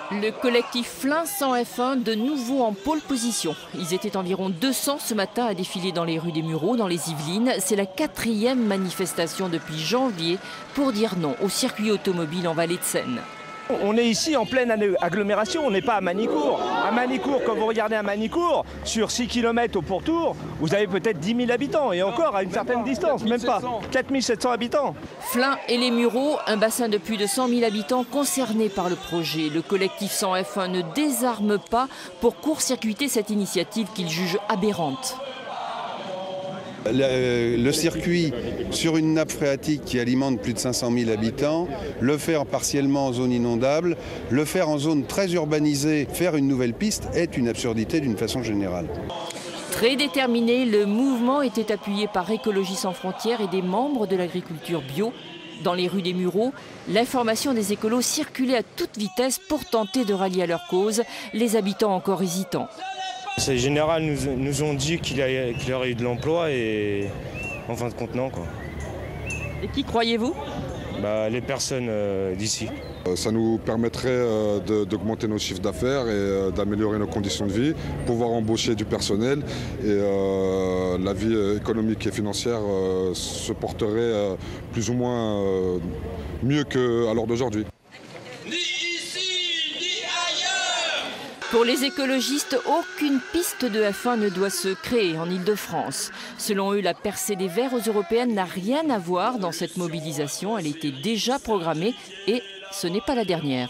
Le collectif Flin sans F1 de nouveau en pole position. Ils étaient environ 200 ce matin à défiler dans les rues des Mureaux, dans les Yvelines. C'est la 4e manifestation depuis janvier pour dire non au circuit automobile en Vallée de Seine. On est ici en pleine agglomération, on n'est pas à Manicourt. À Manicourt, quand vous regardez à Manicourt, sur 6 km au pourtour, vous avez peut-être 10 000 habitants et encore à une certaine distance, même pas 4 700 habitants. Flin et les Mureaux, un bassin de plus de 100 000 habitants concernés par le projet. Le collectif sans F1 ne désarme pas pour court-circuiter cette initiative qu'il juge aberrante. Le circuit sur une nappe phréatique qui alimente plus de 500 000 habitants, le faire partiellement en zone inondable, le faire en zone très urbanisée, faire une nouvelle piste est une absurdité d'une façon générale. Très déterminé, le mouvement était appuyé par Écologie sans frontières et des membres de l'agriculture bio. Dans les rues des Mureaux, l'information des écolos circulait à toute vitesse pour tenter de rallier à leur cause les habitants encore hésitants. Les générales nous ont dit qu'il y aurait eu de l'emploi et en fin de compte non, quoi. Et qui croyez-vous ? Les personnes d'ici. Ça nous permettrait d'augmenter nos chiffres d'affaires et d'améliorer nos conditions de vie, pouvoir embaucher du personnel et la vie économique et financière se porterait plus ou moins mieux qu'à l'heure d'aujourd'hui. Pour les écologistes, aucune piste de F1 ne doit se créer en Île-de-France. Selon eux, la percée des Verts aux européennes n'a rien à voir dans cette mobilisation. Elle était déjà programmée et ce n'est pas la dernière.